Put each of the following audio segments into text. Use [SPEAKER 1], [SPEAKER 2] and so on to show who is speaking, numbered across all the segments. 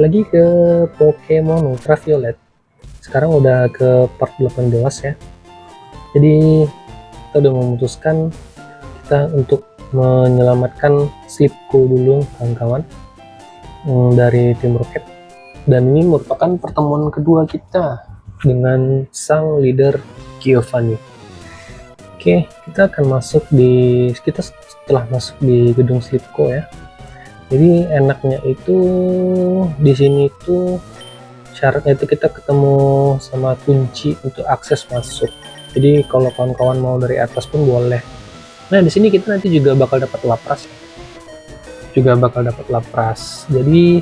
[SPEAKER 1] Lagi ke Pokemon Ultraviolet. Sekarang udah ke part 18 ya. Jadi kita udah memutuskan kita untuk menyelamatkan Slipko dulu kawan-kawan, dari tim Rocket. Dan ini merupakan pertemuan kedua kita dengan sang leader Giovanni. Oke, kita setelah masuk di gedung Slipko ya. Jadi enaknya itu di sini tuh syaratnya itu kita ketemu sama kunci untuk akses masuk. Jadi kalau kawan-kawan mau dari atas pun boleh. Nah, di sini kita nanti juga bakal dapat lapras. Jadi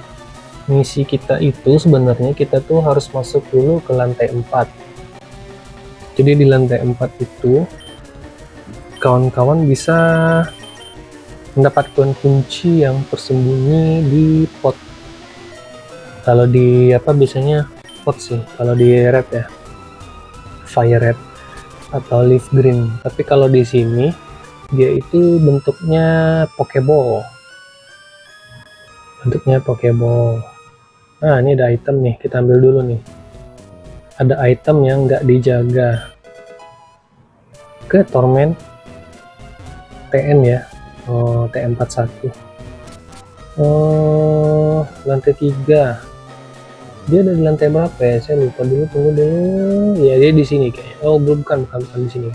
[SPEAKER 1] misi kita itu sebenarnya kita tuh harus masuk dulu ke lantai 4. Jadi di lantai 4 itu kawan-kawan bisa mendapatkan kunci yang tersembunyi di pot. Kalau di biasanya pot sih, kalau di red ya fire red atau leaf green, tapi kalau di sini dia itu bentuknya pokeball. Nah, ini ada item nih, kita ambil dulu nih. Ada item yang nggak dijaga. Ke Torment TN ya. TM41. Lantai 3. Dia ada di lantai berapa ya? Saya lupa dulu, tunggu dulu. Ya, dia di sini kayaknya. Oh, bukan di sini.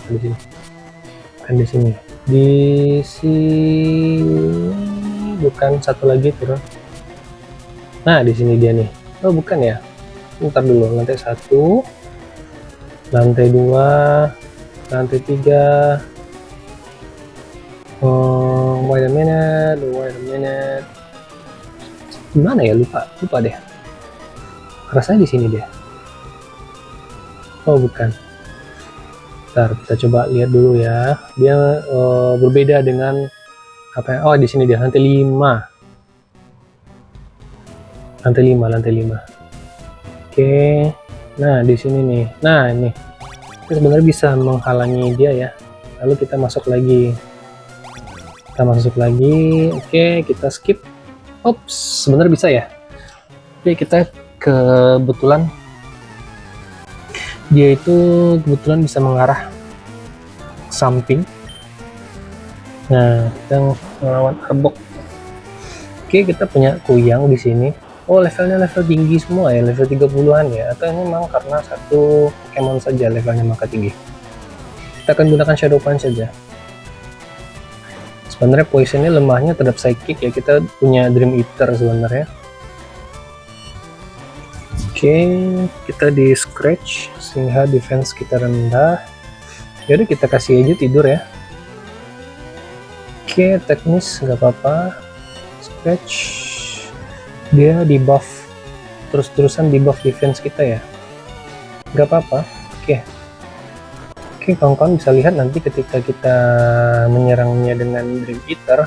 [SPEAKER 1] Di sini. Bukan, satu lagi turun. Nah, di sini dia nih. Oh, bukan ya. Ntar dulu, lantai 1, lantai 2, lantai 3. Wait a minute. Gimana ya, lupa deh. Rasanya di sini deh. Oh, bukan. Ntar kita coba lihat dulu ya. Dia berbeda dengan apa ya? Oh, di sini dia, lantai 5. Lantai 5. Oke. Nah, di sini nih. Nah, ini. Kita sebenarnya bisa menghalangi dia ya. Lalu kita masuk lagi. Oke, kita skip. Ops, sebenarnya bisa ya. Oke, kita kebetulan dia itu bisa mengarah ke samping. Nah, kita melawan Arbok. Oke, kita punya Kuyang di sini. Oh, levelnya level tinggi semua ya, level 30-an ya. Atau ini memang karena satu Pokemon saja levelnya maka tinggi. Kita akan gunakan Shadow Punch saja. Sebenarnya poisonnya lemahnya terhadap psychic ya, kita punya Dream Eater sebenarnya. Oke, kita di scratch sehingga defense kita rendah. Jadi kita kasih aja tidur ya. Oke, teknis nggak apa-apa. Scratch, dia di buff terus-terusan, di buff defense kita ya, nggak apa-apa. Oke, kawan-kawan bisa lihat nanti ketika kita menyerangnya dengan Dream Eater,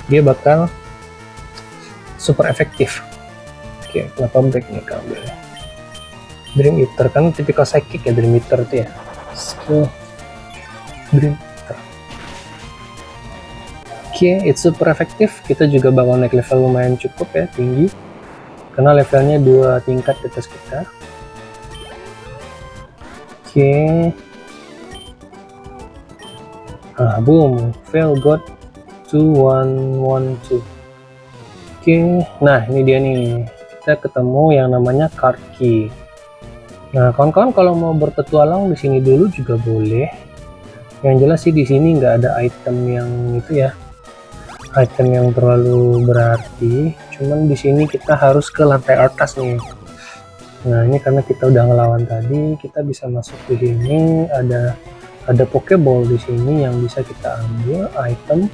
[SPEAKER 1] dia bakal super efektif. Oke, kenapa break nih kalau ambil Dream Eater, kan tipikal psychic ya Dream Eater itu ya. Skill Dream Eater. Oke, it's super efektif. Kita juga bakal naik level lumayan cukup ya, tinggi, karena levelnya 2 tingkat di atas kita. Oke. Boom, fail got 2112. Oke, nah ini dia nih, kita ketemu yang namanya card key. Nah, kawan-kawan kalau mau berpetualang di sini dulu juga boleh. Yang jelas sih di sini nggak ada item yang itu ya, item yang terlalu berarti. Cuman di sini kita harus ke lantai atas nih. Nah, ini karena kita udah ngelawan tadi, kita bisa masuk di sini. Ada Pokeball di sini yang bisa kita ambil item.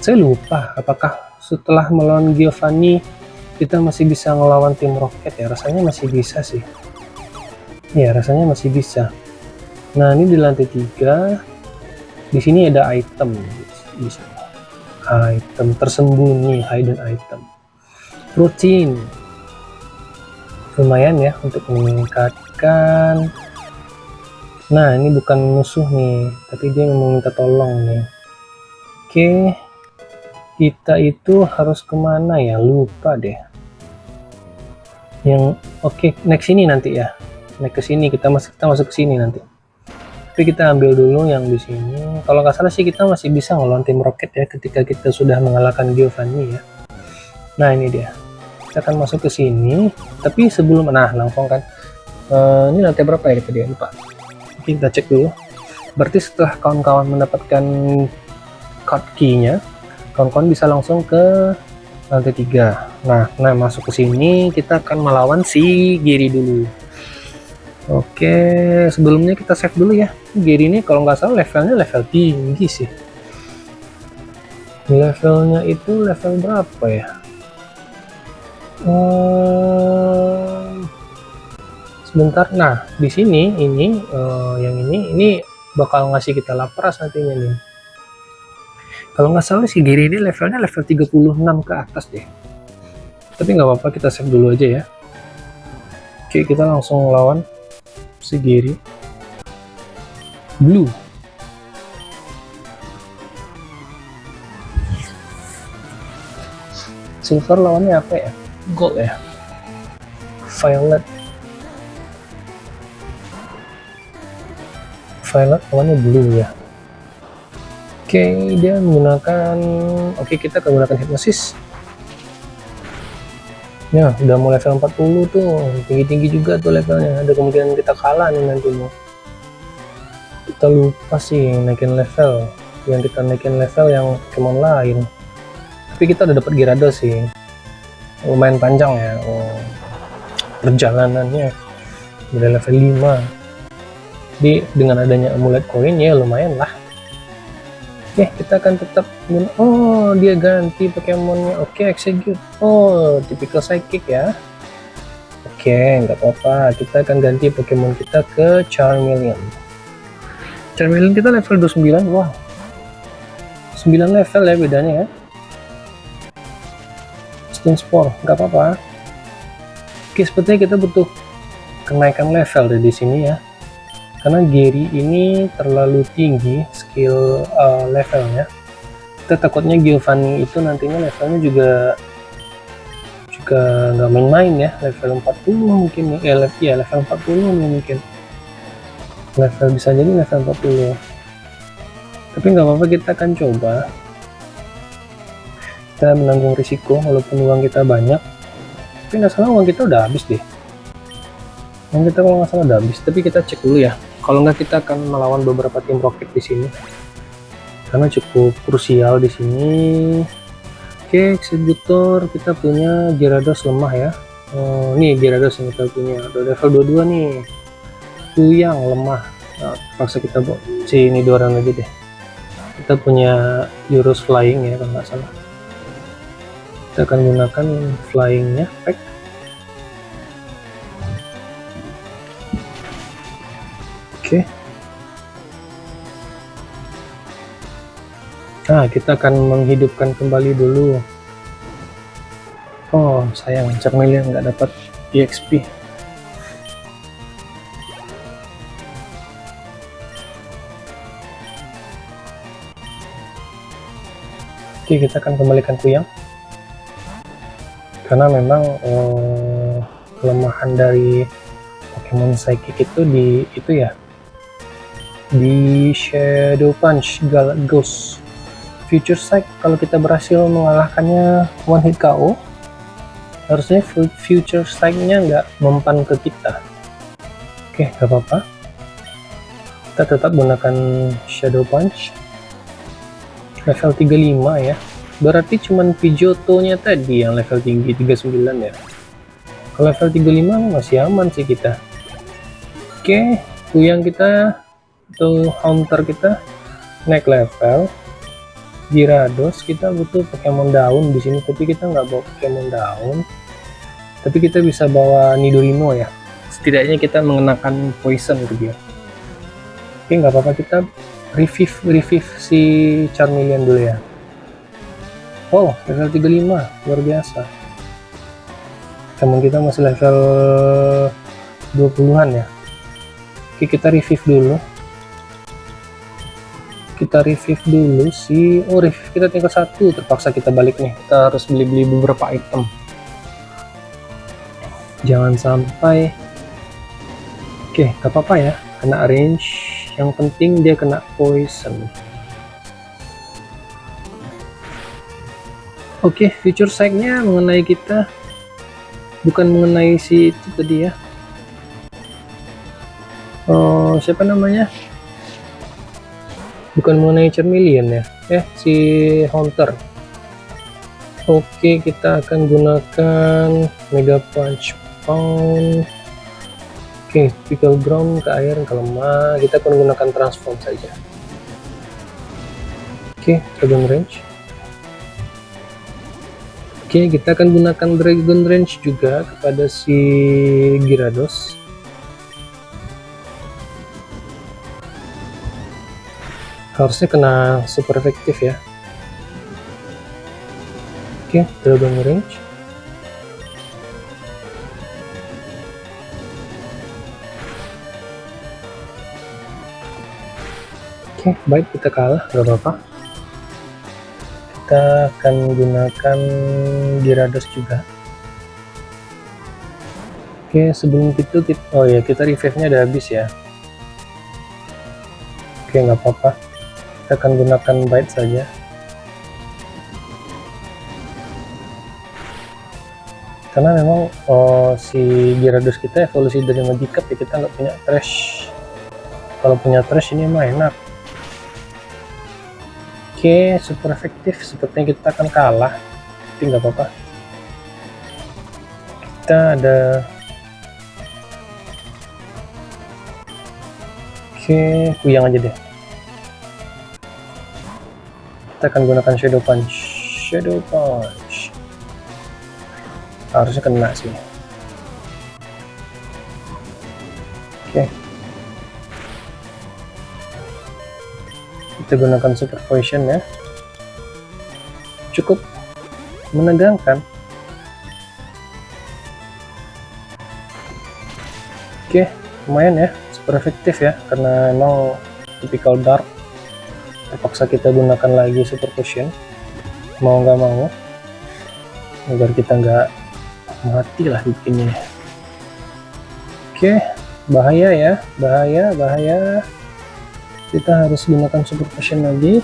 [SPEAKER 1] Saya lupa apakah setelah melawan Giovanni kita masih bisa ngelawan tim Rocket ya. Rasanya masih bisa sih. Ya, rasanya masih bisa. Nah, ini di lantai 3. Di sini ada item. Di sini. Item tersembunyi, hidden item. Protein. Lumayan ya untuk meningkatkan. Nah, ini bukan musuh nih, tapi dia mau minta tolong nih. Oke, kita itu harus kemana ya, lupa deh. Yang oke, next sini nanti ya. Next ke sini kita masuk ke sini nanti. Tapi kita ambil dulu yang di sini. Kalau nggak salah sih kita masih bisa ngelawan tim Rocket ya ketika kita sudah mengalahkan Giovanni ya. Nah ini dia. Kita akan masuk ke sini. Tapi sebelum langsung kan. Ini lantai berapa ya kita lupa. Oke, kita cek dulu. Berarti setelah kawan-kawan mendapatkan card key-nya, kawan-kawan bisa langsung ke lantai 3. Nah masuk ke sini kita akan melawan si Gary dulu. Oke, sebelumnya kita save dulu ya. Gary ini kalau nggak salah levelnya level tinggi sih. Levelnya itu level berapa ya? Sebentar. Nah, di sini ini yang ini bakal ngasih kita lapras nantinya nih. Kalau nggak salah si Gary ini levelnya level 36 ke atas deh. Tapi nggak apa-apa, kita save dulu aja ya. Oke, kita langsung lawan si Gary. Blue. Silver lawannya apa ya? Gold ya. Violet. Violet lawannya blue ya. Oke, dia menggunakan kita menggunakan hipnosis. Ya, udah mau level 40 tuh, tinggi-tinggi juga tuh levelnya. Ada kemungkinan kita kalah nih nantinya. Kita lupa sih naikin level. Yang kita naikin level yang Pokemon lain. Tapi kita udah dapat Gyarados sih. Lumayan panjang ya. Perjalanannya udah level 5. Jadi dengan adanya amulet koin ya lumayan lah. Oke, kita akan tetap dia ganti Pokemonnya. Oke, execute. Typical psychic ya. Oke, nggak apa-apa, kita akan ganti Pokemon kita ke Charmeleon. Charmeleon kita level 29. Wah, 9 level ya bedanya ya. Stone Spore, nggak apa-apa. Oke, sepertinya kita butuh kenaikan level di sini ya. Karena Gary ini terlalu tinggi skill levelnya. Kita takutnya Giovanni itu nantinya levelnya juga nggak main-main ya, level 40 mungkin ya, level 40 mungkin. Level bisa jadi level 40. Tapi nggak apa-apa, kita akan coba. Kita menanggung risiko walaupun uang kita banyak. Tapi nggak salah uang kita udah habis deh. Uang kita kalau nggak salah udah habis. Tapi kita cek dulu ya. Kalau nggak kita akan melawan beberapa tim Rocket di sini, karena cukup krusial di sini. Oke, executor kita punya Gyarados lemah ya. Nih Gyarados yang kita punya, udah level 22 nih. Tuyang lemah. Nah, paksa kita si ini dua orang aja deh. Kita punya Euros Flying ya kalau nggak salah. Kita akan gunakan Flyingnya, pack. Oke. Nah, kita akan menghidupkan kembali dulu. Oh, sayang, Charmeleon nggak dapat EXP. Oke, kita akan kembalikan Kuyang. Karena memang kelemahan dari Pokemon Psychic itu di Shadow Punch Ghost Future Sight. Kalau kita berhasil mengalahkannya one hit KO, harusnya Future Sight-nya nggak mempan ke kita. Oke, nggak apa-apa, kita tetap gunakan Shadow Punch level 35 ya. Berarti cuman Pidgeotto-nya tadi yang level tinggi 39 ya. Kalau level 35 masih aman sih kita. Oke, Kuyang kita atau Haunter kita naik level. Gyarados kita butuh Pokemon daun di sini, tapi kita nggak bawa Pokemon daun. Tapi kita bisa bawa Nidorino ya. Setidaknya kita mengenakan poison ke dia. Oke, nggak apa-apa, kita revive si Charmeleon dulu ya. Oh, level 35, luar biasa. Teman kita masih level 20-an ya. Oke, kita revive dulu. Revive kita tinggal 1, terpaksa kita balik nih. Kita harus beli-beli beberapa item. Jangan sampai. Oke, gak apa-apa ya, kena range. Yang penting dia kena poison. Oke, future sight-nya mengenai kita, bukan mengenai si itu tadi ya. Oh, siapa namanya? Bukan mengenai Charmeleon ya. Si Haunter. Oke, kita akan gunakan Mega Punch Pound. Oke, Pickle Ground ke air ke lemah. Kita akan gunakan transform saja. Oke, Dragon Range. Oke, kita akan gunakan Dragon Range juga kepada si Gyarados. Harusnya kena super efektif ya. Oke, Dragon Range. Oke, baik, kita kalah, gak apa-apa. Kita akan gunakan Gyarados juga. Oke, sebelum itu kita revive-nya udah habis ya. Oke, nggak apa-apa. Kita akan gunakan bite saja. Karena memang si Gyarados kita evolusi dari Magikarp ya, kita nggak punya trash. Kalau punya trash ini mah enak. Oke, super efektif. Sepertinya kita akan kalah, tapi nggak apa-apa. Kita ada. Oke, kuyang aja deh. Kita akan gunakan Shadow Punch. Shadow Punch. Harusnya kena sih. Oke. Kita gunakan Super Poison ya. Cukup menegangkan. Oke, lumayan ya. Super efektif ya, karena emang typical dark. Terpaksa kita gunakan lagi Super Potion, mau nggak mau, agar kita nggak mati lah bikinnya. Oke, bahaya ya, bahaya. Kita harus gunakan Super Potion lagi.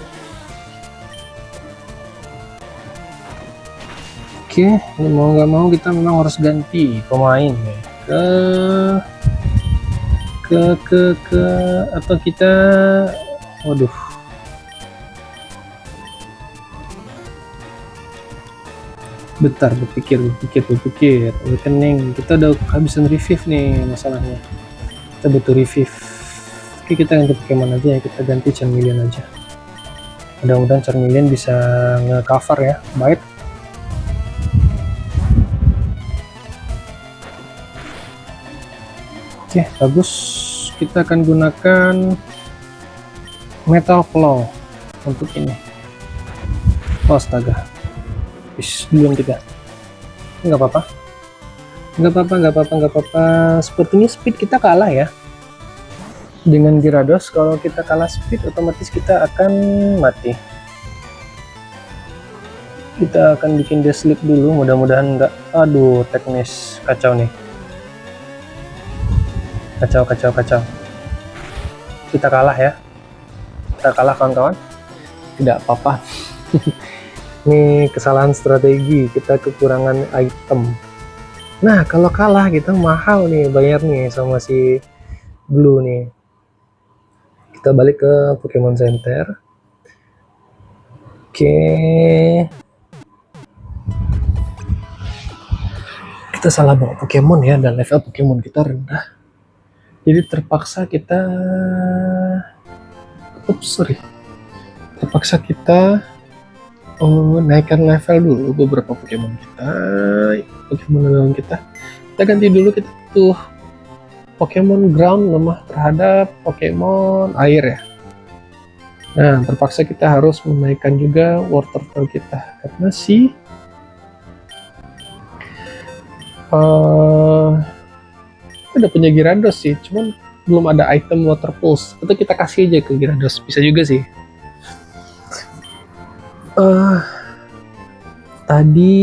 [SPEAKER 1] Oke, mau nggak mau kita memang harus ganti pemain ya. Atau kita, waduh, bentar, berpikir awakening. Kita udah habisan revive nih masalahnya, kita butuh revive. Oke, kita ganti Pokemon aja ya, kita ganti Charmeleon aja. Mudah-mudahan Charmeleon bisa nge-cover ya. Baik, oke, bagus. Kita akan gunakan Metal Claw untuk ini. Oh, astaga. Belum kita. Nggak apa-apa. Sepertinya speed kita kalah ya. Dengan Gyarados, kalau kita kalah speed, otomatis kita akan mati. Kita akan bikin dia sleep dulu, mudah-mudahan nggak. Aduh, teknis kacau nih. Kacau. Kita kalah ya. Kita kalah kawan-kawan. Tidak apa-apa. Ini kesalahan strategi, kita kekurangan item. Nah, kalau kalah kita mahal nih bayar nih sama si Blue nih. Kita balik ke Pokemon Center. Oke. Kita salah bawa Pokemon ya, dan level Pokemon kita rendah. Jadi terpaksa kita naikkan level dulu beberapa Pokemon kita. Kita ganti dulu, kita tuh Pokemon ground lemah terhadap Pokemon air ya. Nah, terpaksa kita harus menaikkan juga water turtle kita karena ada punya Gyarados sih, cuman belum ada item water pulse. Atau kita kasih aja ke Gyarados, bisa juga sih. Tadi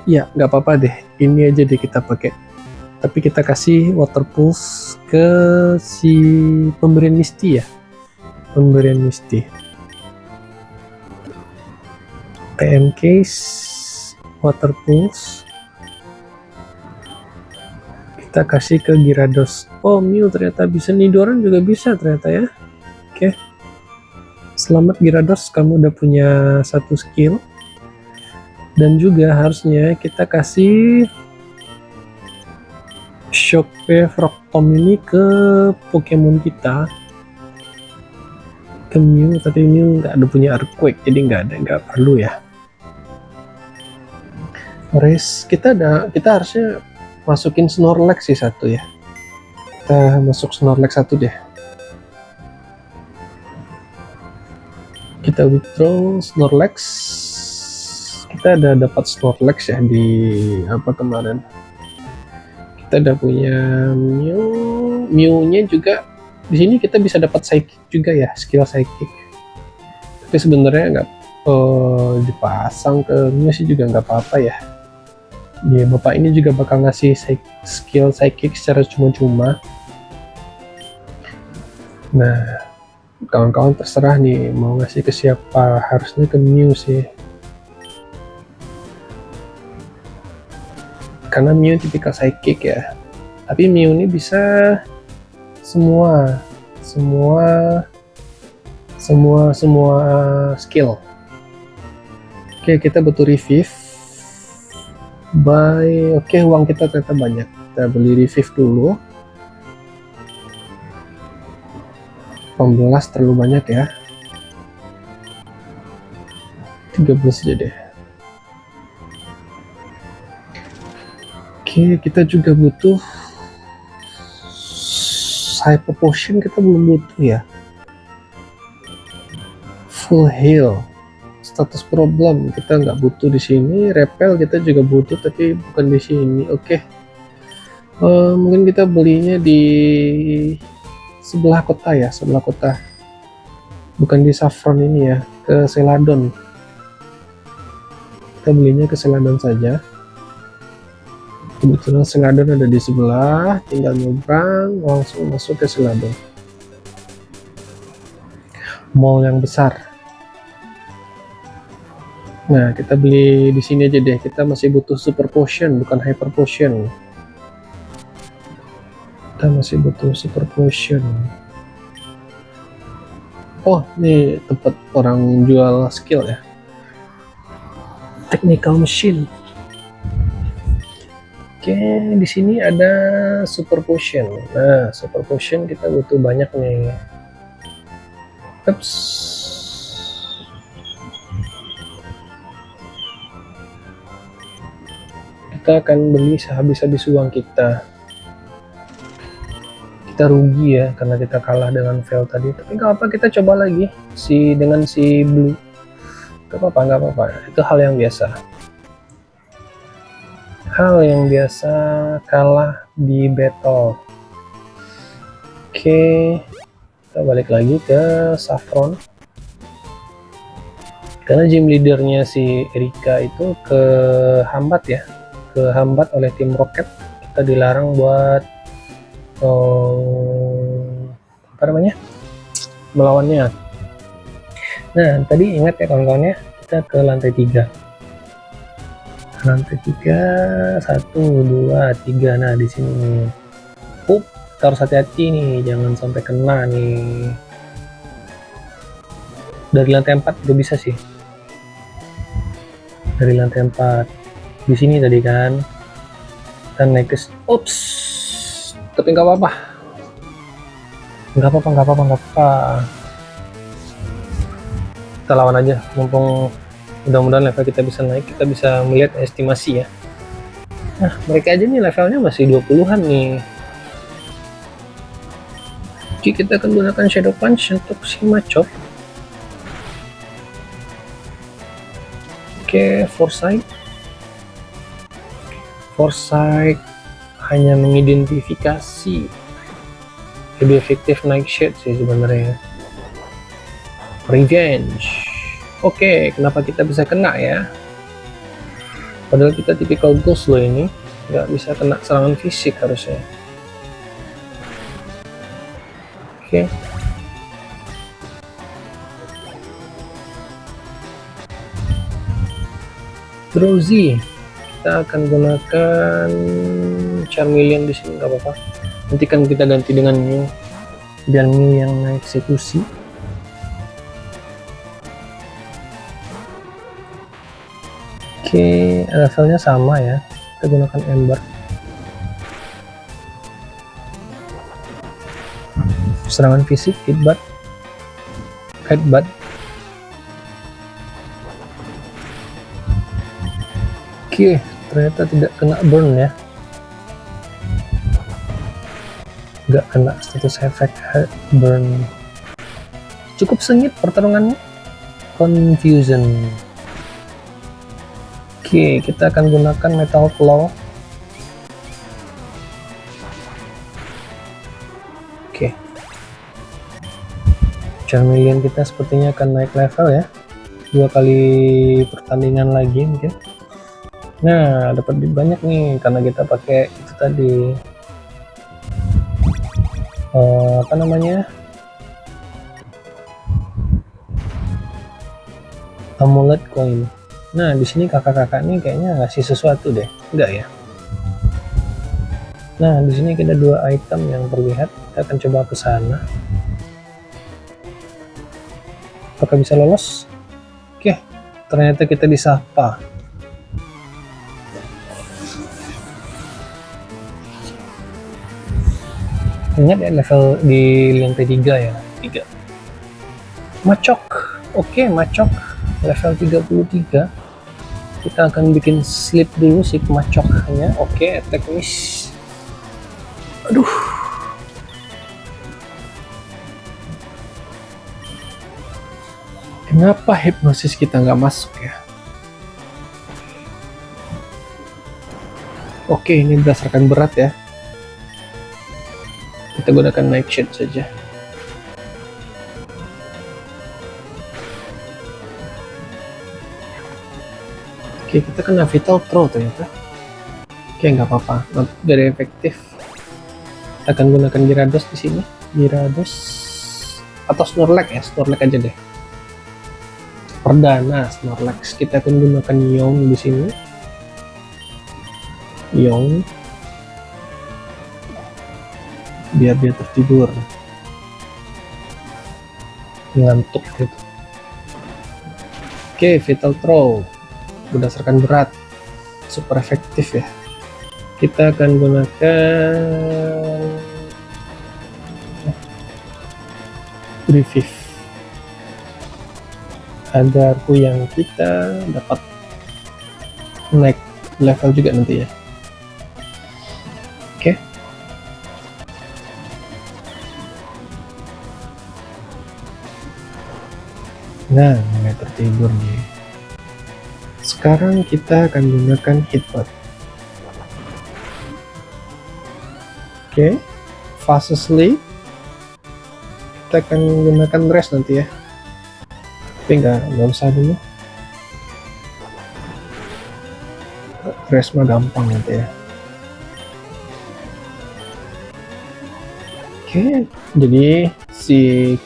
[SPEAKER 1] Ya nggak apa-apa deh, ini aja deh kita pakai, tapi kita kasih waterproof ke si pemberian Misty ya, pemberian Misty. PM case waterproof kita kasih ke Gyarados. Oh, Mew ternyata bisa, Nidoran juga bisa ternyata ya. Oke, selamat Gyarados, kamu udah punya satu skill. Dan juga harusnya kita kasih Shockwave Rock Tomb ini ke Pokemon kita, ke Mew, tapi Mew nggak ada punya Earthquake, jadi nggak perlu ya. Race kita harusnya masukin Snorlax sih satu ya. Kita masuk Snorlax satu deh. Kita withdraw Snorlax. Kita ada dapat Snorlax ya di apa kemarin. Kita udah punya Mew-nya juga. Di sini kita bisa dapat Psychic juga ya, skill Psychic. Tapi sebenarnya nggak dipasang ke Mew sih juga nggak apa-apa ya. Ya, bapak ini juga bakal ngasih skill Psychic secara cuma-cuma. Nah, kawan-kawan terserah nih mau ngasih ke siapa, harusnya ke Mew sih. Karena Mew tipikal Psychic ya. Tapi Mew ini bisa semua skill. Oke, kita butuh revive. Oke, uang kita ternyata banyak. Kita beli revive dulu. 18 terlalu banyak ya. 13 aja deh. Oke, kita juga butuh Hyper Potion, kita belum butuh ya. Full heal, status problem kita nggak butuh di sini. Repel kita juga butuh tapi bukan di sini. Oke, mungkin kita belinya di sebelah kota ya, sebelah kota, bukan di Saffron ini ya, ke Celadon. Kita belinya ke Celadon saja. Kebetulan Celadon ada di sebelah, tinggal nyebrang langsung masuk ke Celadon, mall yang besar. Nah, kita beli di sini aja deh. Kita masih butuh Super Potion, bukan Hyper Potion. Kita masih butuh Super Potion. Oh, ini tempat orang jual skill ya. Technical Machine. Oke, di sini ada Super Potion. Nah, Super Potion kita butuh banyak nih. Ups. Kita akan beli sehabis-habis uang kita. Kita rugi ya karena kita kalah dengan Veil tadi. Tapi nggak apa, kita coba lagi dengan si Blue. Nggak apa-apa. Itu hal yang biasa. Hal yang biasa kalah di battle. Oke, kita balik lagi ke Saffron. Karena gym leadernya si Erika itu kehambat ya. Kehambat oleh tim Rocket, kita dilarang buat melawannya. Nah, tadi ingat ya kawan-kawan ya, kita ke lantai 3. Lantai 3, 1, 2, 3. Nah, di sini kita harus hati-hati nih, jangan sampai kena nih. Dari lantai 4 juga bisa sih. Dari lantai 4. Di sini tadi kan kita naik ke tapi nggak apa-apa, kita lawan aja, mumpung mudah-mudahan level kita bisa naik, kita bisa melihat estimasi ya. Nah, mereka aja nih levelnya masih 20-an nih. Jadi kita akan gunakan Shadow Punch untuk si Machop. Oke, Foresight hanya mengidentifikasi, lebih efektif Nightshade sih sebenarnya. Revenge. Oke, kenapa kita bisa kena ya? Padahal kita tipikal ghost loh ini, nggak bisa kena serangan fisik harusnya. Oke. Drowsy, kita akan gunakan Charmeleon di sini, nggak apa-apa. Nanti kan kita ganti dengan Mew, biar Mew yang eksekusi. Oke, levelnya sama ya, kita gunakan Ember. Serangan fisik, headbutt. Oke, ternyata tidak kena burn ya, nggak kena status efek burn. Cukup sengit pertarungannya. Confusion. Oke, kita akan gunakan Metal Claw. Oke, Charmeleon kita sepertinya akan naik level ya, 2 kali pertandingan lagi mungkin. Nah, dapat banyak nih karena kita pakai itu tadi, apa namanya, amulet coin. Nah, di sini kakak-kakak nih kayaknya ngasih sesuatu deh, enggak ya? Nah, di sini kita 2 item yang terlihat. Kita akan coba ke sana. Apakah bisa lolos? Oke, ternyata kita disapa. Ingat ya, level di lantai 3 ya, 3. Macok. Oke, Macok level 33. Kita akan bikin sleep dulu si Macoknya. Oke, attack miss. Aduh. Kenapa hipnosis kita nggak masuk ya? Oke, ini berdasarkan berat ya. Kita gunakan Nightshade saja. Oke, kita kena Vital Throw ternyata. Oke, nggak apa-apa, very efektif. Kita akan gunakan Gyarados di sini. Gyarados atau Snorlax ya, Snorlax aja deh. Perdana Snorlax, kita akan gunakan Yong di sini. Yong, biar dia tertidur, ngantuk gitu. Oke, Vital Throw berdasarkan berat, super efektif ya. Kita akan gunakan Revive agar yang kita dapat naik level juga nanti ya. Oke. Nah, mulai tertidur nih. Sekarang kita akan gunakan Headbutt. Oke, fast sleep. Kita akan gunakan rest nanti ya. Tapi nggak usah dulu. Rest mah gampang nanti ya. Oke, jadi si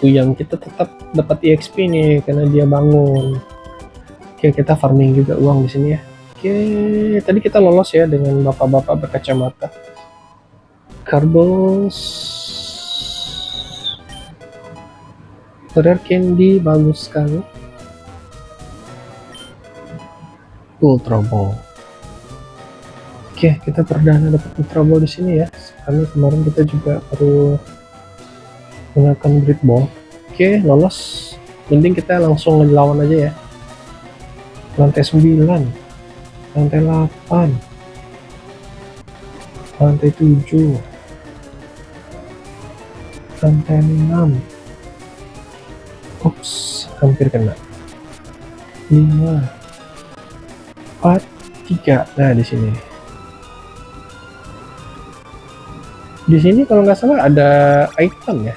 [SPEAKER 1] Kuyang kita tetap dapat EXP nih karena dia bangun. Oke, kita farming juga uang di sini ya. Oke, tadi kita lolos ya dengan bapak-bapak berkacamata. Carbos, Rare Candy bagus sekali. Ultra Ball. Oke, kita perdana dapat Ultra Ball di sini ya. Karena kemarin kita juga baru gunakan Great Ball. Oke, lolos. Mending kita langsung ngelawan aja ya. Lantai 9, lantai 8, lantai 7, lantai 6. Ups, hampir kena. 5, 4, 3. Nah, di sini. Di sini kalau nggak salah ada item ya.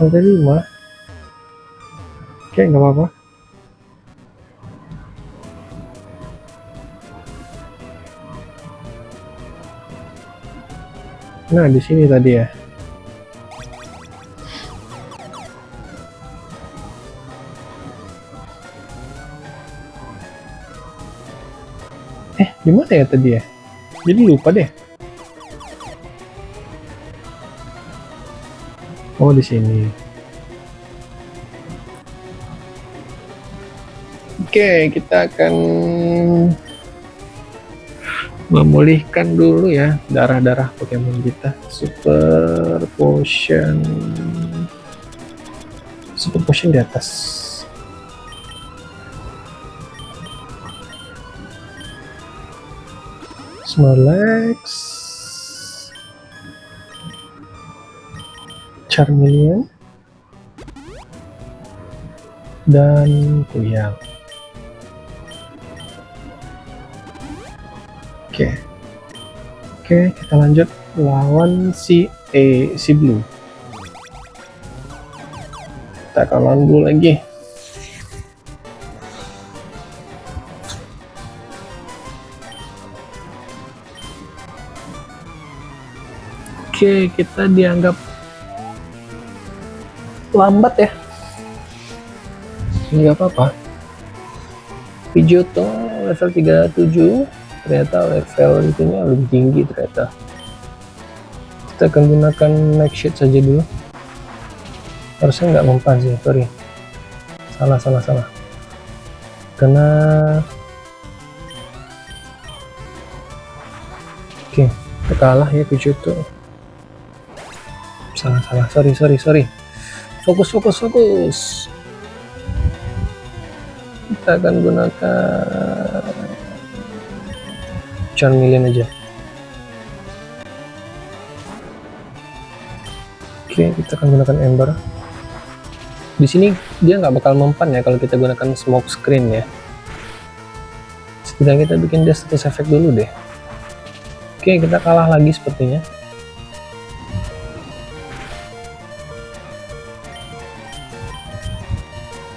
[SPEAKER 1] Lantai 5. Oke, nggak apa-apa. Nah, di sini tadi ya. Di mana ya tadi ya? Jadi lupa deh. Oh, di sini. Oke, kita akan memulihkan dulu ya darah-darah Pokemon kita. Super Potion di atas. Snorlax, Charmeleon, dan Kuyang. Oke, kita lanjut lawan si Blue. Kita akan lawan Blue lagi. Oke, kita dianggap lambat ya. Nggak apa-apa. Pidgeotto level 37, ternyata level itunya lebih tinggi ternyata. Kita akan gunakan Nightshade saja dulu. Harusnya nggak mempan sih, sorry. Salah. Karena oke, kita kalah ya Pidgeotto. Salah, sorry. Fokus. Kita akan gunakan Charmeleon aja. Oke, kita akan gunakan Ember. Di sini dia nggak bakal mempan ya kalau kita gunakan smoke screen ya. Setidaknya kita bikin dia status efek dulu deh. Oke, kita kalah lagi sepertinya.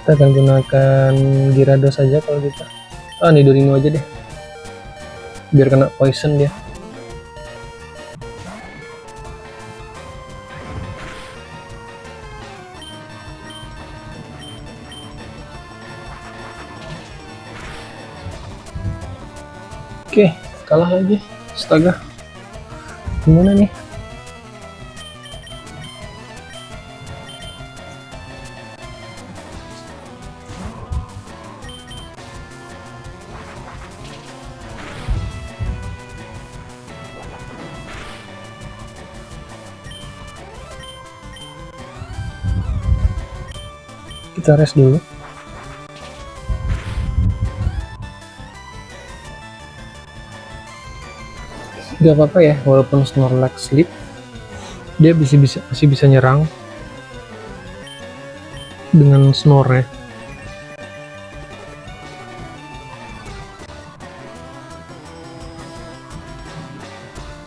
[SPEAKER 1] Kita akan gunakan Gyarados saja kalau kita. Nidorino aja deh. Biar kena poison dia. Oke, kalah lagi. Astaga. Gimana nih? Kita rest dulu. Gak apa-apa ya, walaupun Snorlax sleep, dia masih bisa nyerang dengan Snore.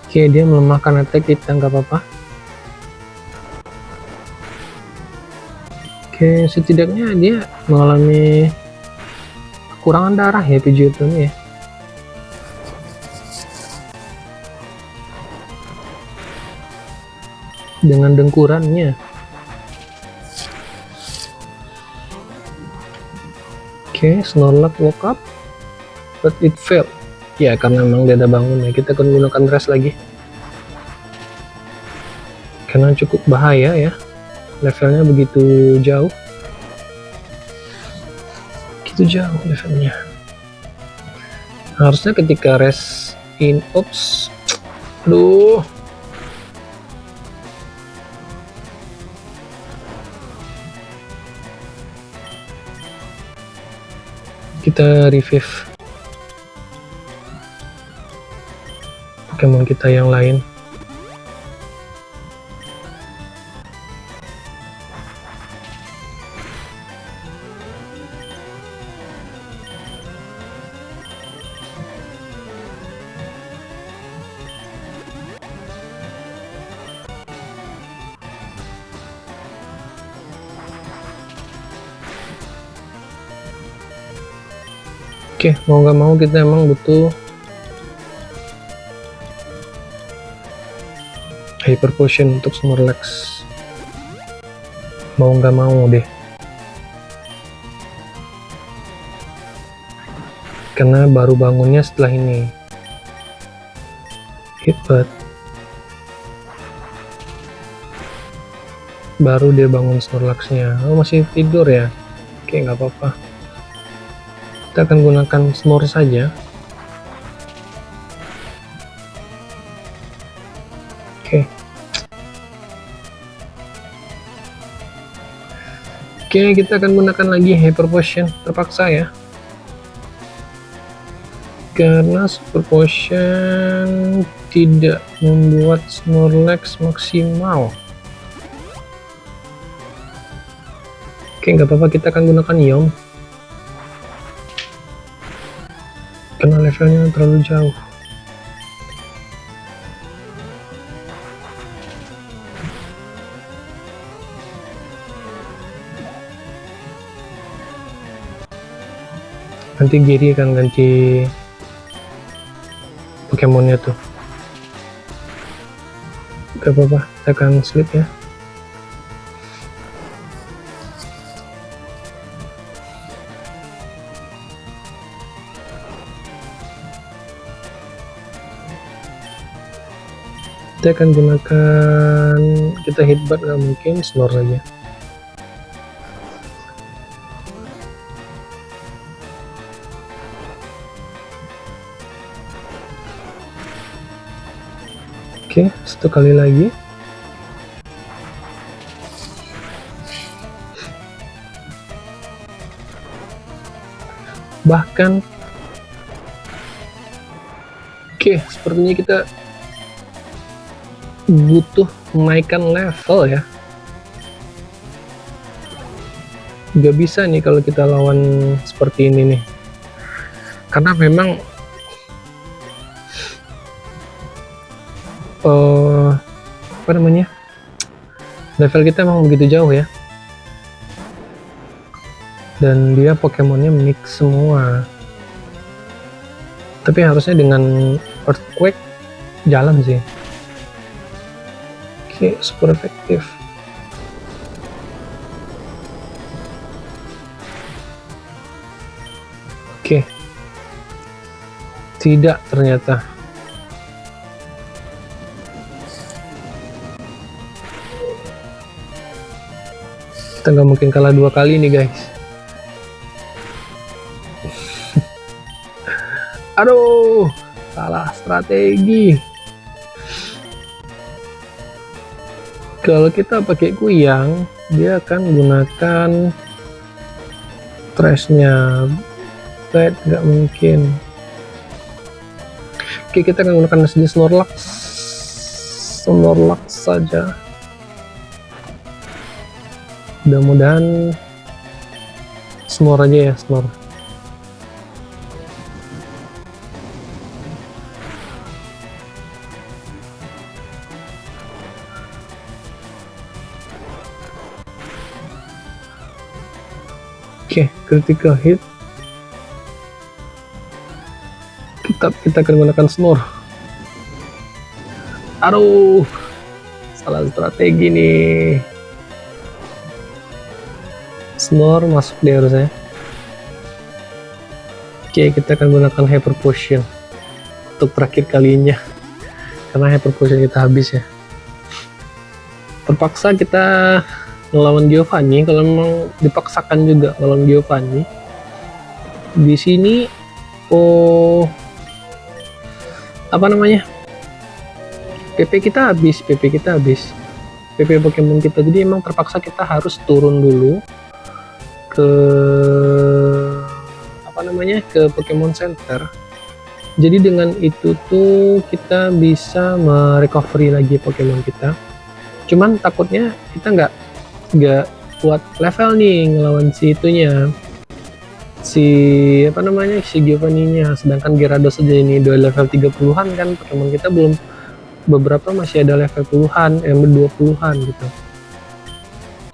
[SPEAKER 1] Oke, dia melemahkan attack kita, nggak apa-apa. Oke, setidaknya dia mengalami kekurangan darah ya Pidgeotto ini ya. Dengan dengkurannya. Oke, Snorlax woke up, but it failed. Ya, karena memang dia ada bangun ya. Kita akan gunakan rest lagi. Karena cukup bahaya ya. Levelnya begitu jauh. Levelnya. Harusnya ketika rest in ops. Aduh. Kita revive Pokemon kita yang lain. Oke, mau nggak mau kita emang butuh Hyper Potion untuk Snorlax. Mau nggak mau deh, karena baru bangunnya setelah ini. Hebat, baru dia bangun Snorlaxnya. Oh, masih tidur ya? Oke, nggak apa-apa, kita akan gunakan Snore saja. Oke, kita akan gunakan lagi Hyper Potion, terpaksa ya, karena Super Potion tidak membuat Snorlax maksimal. Oke, nggak apa-apa, kita akan gunakan Yom karena levelnya terlalu jauh. Nanti Gary akan ganti Pokemonnya tuh. Gak apa-apa, kita akan sleep ya. Kita akan gunakan, kita Heatbat nggak mungkin, Snore saja. Oke, satu kali lagi. Bahkan, oke, sepertinya kita butuh menaikkan level ya. Gak bisa nih kalau kita lawan seperti ini nih, karena memang apa namanya, level kita emang begitu jauh ya, dan dia Pokemonnya mix semua. Tapi harusnya dengan Earthquake jalan sih. Oke, super efektif. Oke, tidak ternyata. Kita nggak mungkin kalah dua kali nih guys. Aduh, salah strategi. Kalau kita pakai Kuyang, dia akan gunakan Trashnya. Bad, nggak mungkin. Oke, kita akan gunakan Snorlax saja. Mudah-mudahan Snore aja ya, Snore. Oke, critical hit. Kita akan gunakan Snore. Aduh, salah strategi nih. Snore masuk deh harusnya. Oke, kita akan gunakan Hyper Potion untuk terakhir kalinya, karena Hyper Potion kita habis ya. Terpaksa kita ngelawan Giovanni, kalau memang dipaksakan juga ngelawan Giovanni. Di sini apa namanya, PP kita habis, PP Pokemon kita, jadi emang terpaksa kita harus turun dulu ke apa namanya, ke Pokemon Center. Jadi dengan itu tuh kita bisa merecovery lagi Pokemon kita. Cuman takutnya kita nggak kuat level nih ngelawan si itunya, si apa namanya, si Giovanni-nya. Sedangkan Gyarados saja ini udah level 30-an kan, Pokemon kita belum, beberapa masih ada level puluhan, 20-an gitu.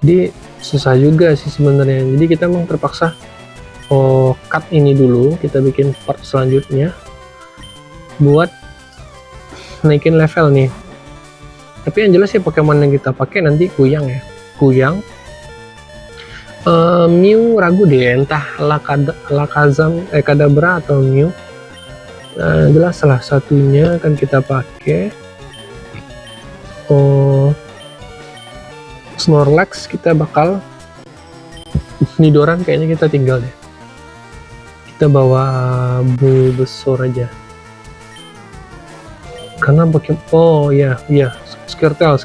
[SPEAKER 1] Jadi susah juga sih sebenarnya. Jadi kita memang terpaksa cut ini dulu, kita bikin part selanjutnya buat naikin level nih. Tapi yang jelas ya Pokemon yang kita pakai nanti Kuyang ya, Kuyang. Mew ragu deh, entah Alakazam, Kadabra atau Mew. Jelas salah satunya akan kita pakai. Snorlax kita bakal, Nidoran kayaknya kita tinggal deh. Kita bawa Bulbasaur aja. Karena Pokemon, oh ya, Squirtle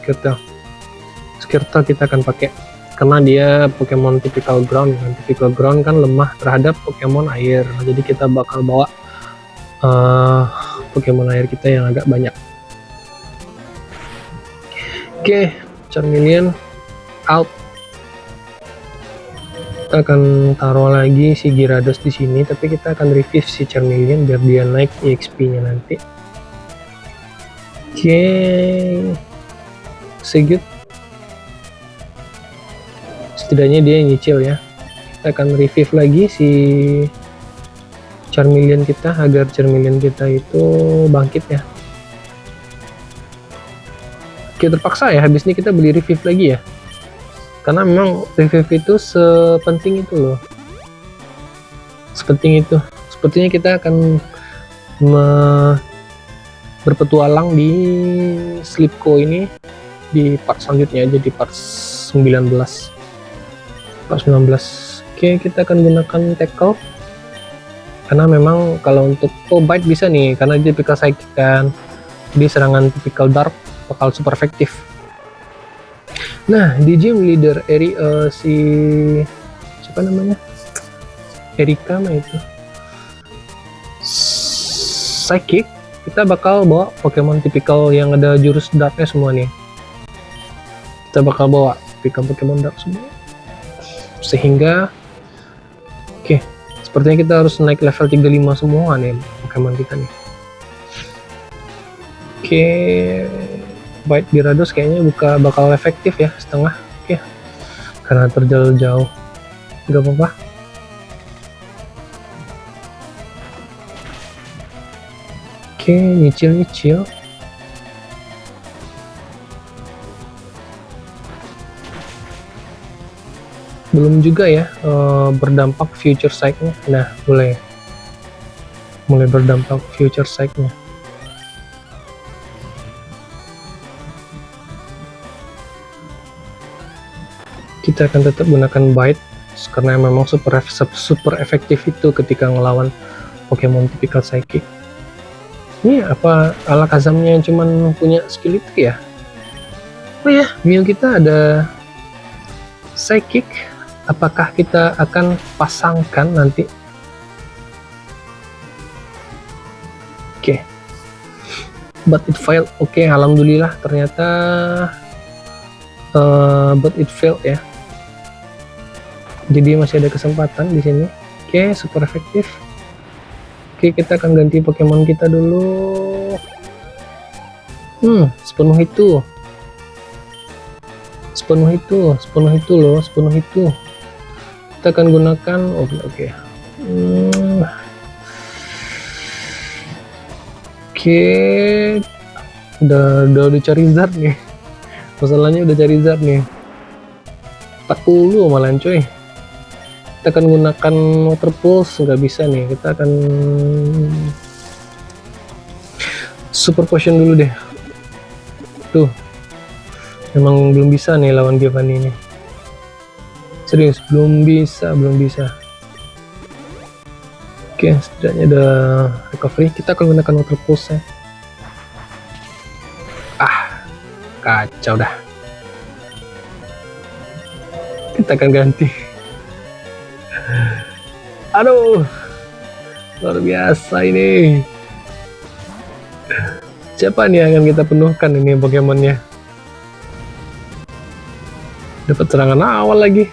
[SPEAKER 1] kita akan pakai. Karena dia Pokemon typical ground, typical ground kan lemah terhadap Pokemon air. Jadi kita bakal bawa Pokemon air kita yang agak banyak. Oke, Charmeleon out. Kita akan taruh lagi si Gyarados di sini, tapi kita akan revive si Charmeleon biar dia naik EXP-nya nanti. Oke, Sigurd. Setidaknya dia nyicil ya. Kita akan revive lagi si Charmeleon kita agar Charmeleon kita itu bangkit ya. Oke, terpaksa ya habis ini kita beli revive lagi ya. Karena memang revive itu sepenting itu loh. Sepenting itu. Sepertinya kita akan berpetualang di Slipco ini di part selanjutnya aja, di part 19. Part 19. Oke, kita akan gunakan tackle. Karena memang kalau untuk bite bisa nih, karena dia typical psychic kan. Jadi serangan typical dark bakal super efektif. Nah, di gym leader si siapa namanya? Erika mah itu. Psychic, kita bakal bawa Pokemon tipikal yang ada jurus darknya semua nih. Kita bakal bawa tipikal Pokemon dark semua. Sehingga oke, sepertinya kita harus naik level 35 semua nih Pokemon kita nih. Oke, Bite Gyarados kayaknya bakal efektif ya, setengah. Oke, karena terjauh-jauh nggak apa-apa. Oke, nyicil. Belum juga ya berdampak future sight-nya. Nah, mulai berdampak future sight-nya. Kita akan tetap gunakan bite karena memang super efektif itu ketika ngelawan Pokemon typical psychic. Ini apa Alakazamnya yang cuman punya skill itu ya? Oh ya, Mew kita ada psychic. Apakah kita akan pasangkan nanti? Oke. But it failed. Oke, alhamdulillah ternyata but it failed ya. Jadi masih ada kesempatan di sini. Oke, super efektif. Oke, kita akan ganti Pokemon kita dulu. Sepenuh itu loh. Kita akan gunakan oke. Udah Charizard nih. Masalahnya udah Charizard nih. 40 malahan coy. Kita akan gunakan Water Pulse, nggak bisa nih. Kita akan Super Potion dulu deh. Tuh, memang belum bisa nih lawan Giovanni ini. Serius, belum bisa. Oke, setidaknya ada recovery. Kita akan gunakan Water Pulse ya. Kacau dah. Kita akan ganti. Aduh, luar biasa ini. Siapa nih yang akan kita penuhkan ini Pokemonnya? Dapat serangan awal lagi.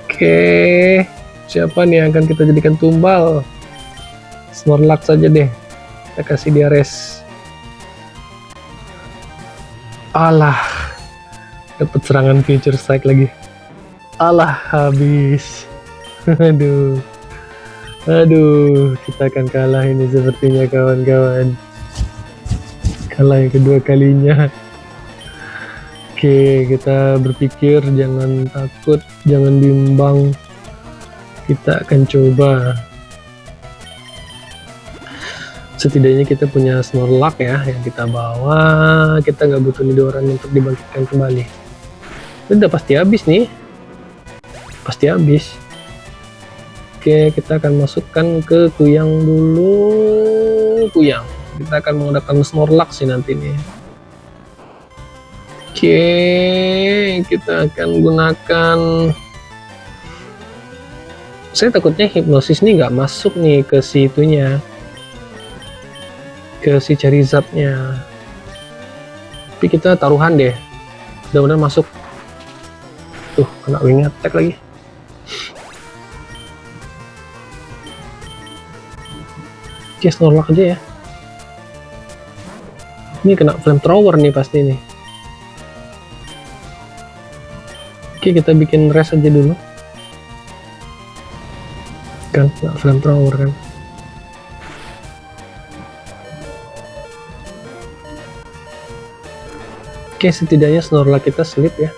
[SPEAKER 1] Oke, siapa nih yang akan kita jadikan tumbal? Snorlax saja deh. Kita kasih dia res. Alah, dapat serangan future strike lagi. Alah, habis. Aduh, kita akan kalah ini sepertinya kawan-kawan. Kalah yang kedua kalinya. Oke, kita berpikir jangan takut, jangan bimbang. Kita akan coba. Setidaknya kita punya Snorlax ya yang kita bawa. Kita nggak butuh Nidoran untuk dibangkitkan kembali. Udah pasti habis nih. Pasti habis. Oke, kita akan masukkan ke Kuyang dulu. Kuyang. Kita akan menggunakan Snorlax sih nanti nih. Oke, kita akan gunakan. Saya takutnya hipnosis nih nggak masuk nih ke si itunya, ke si Charizard-nya. Tapi kita taruhan deh. Mudah-mudahan masuk. Tuh, kena wing attack lagi. Oke, Snorlax aja ya. Ini kena flamethrower nih pasti nih. Oke, kita bikin rest aja dulu. Kan, kena flamethrower kan. Oke, setidaknya Snorlax kita sleep ya.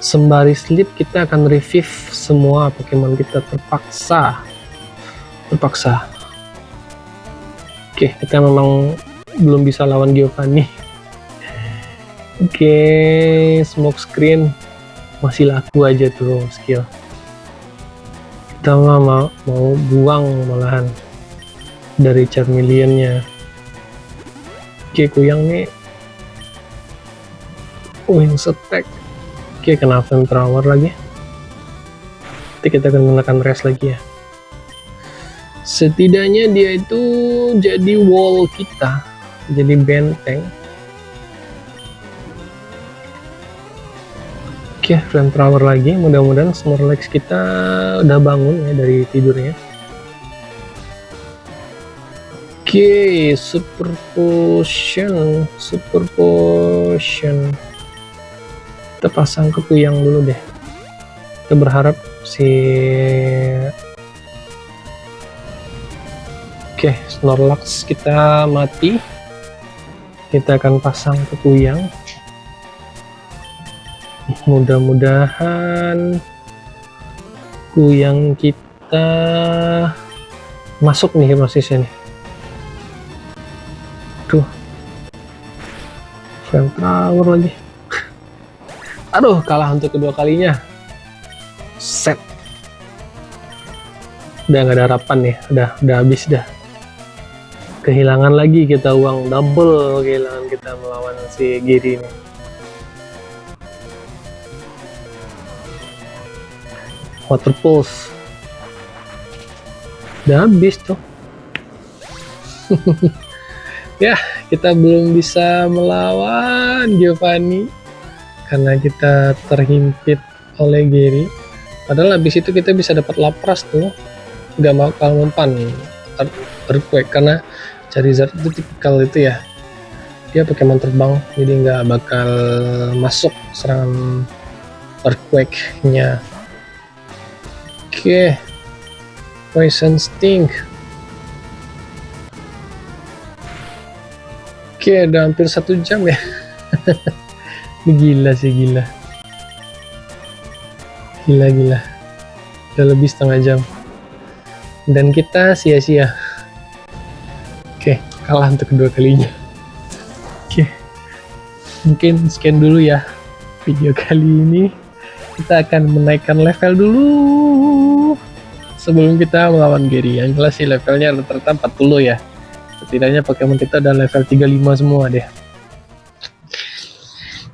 [SPEAKER 1] Sembari sleep, kita akan revive semua Pokemon kita terpaksa. Oke, kita memang belum bisa lawan Giovanni. Oke, smoke screen masih laku aja tuh skill. Kita mau buang malahan dari Charmeleon-nya. Oke, Kuyang nih wing attack. Oke, kena flamethrower lagi. Nanti kita akan menggunakan rest lagi ya. Setidaknya dia itu jadi wall kita, jadi benteng. Oke, flamethrower lagi. Mudah-mudahan Snorlax kita udah bangun ya dari tidurnya. Oke, super potion. Kita pasang ke Kuyang dulu deh. Kita berharap si Snorlax kita mati. Kita akan pasang ke Kuyang. Mudah-mudahan Kuyang kita masuk nih hipnosisnya nih. Tuh, flamethrower lagi. Aduh, kalah untuk kedua kalinya. Set. Udah nggak ada harapan nih. Udah habis dah. Kehilangan lagi kita uang double, kehilangan kita melawan si Giri nih. Water Pulse. Udah habis tuh. Ya, kita belum bisa melawan Giovanni karena kita terhimpit oleh Giri. Padahal habis itu kita bisa dapat Lapras tuh. Gak bakal mempan Earthquake karena Charizard itu tipikal itu ya. Dia Pokemon terbang, jadi nggak bakal masuk serangan Earthquake-nya. Oke, Poison Sting. Oke, udah hampir 1 jam ya. Ini gila sih, gila. Udah lebih setengah jam. Dan kita sia-sia. Oke, kalah untuk kedua kalinya. Oke, mungkin sekian dulu ya video kali ini. Kita akan menaikkan level dulu sebelum kita melawan Gary. Yang jelas sih levelnya rata-rata 40 ya. Setidaknya Pokemon kita udah level 35 semua deh.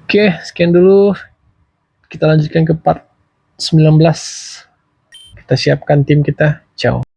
[SPEAKER 1] Oke, sekian dulu. Kita lanjutkan ke part 19. Kita siapkan tim kita. Ciao.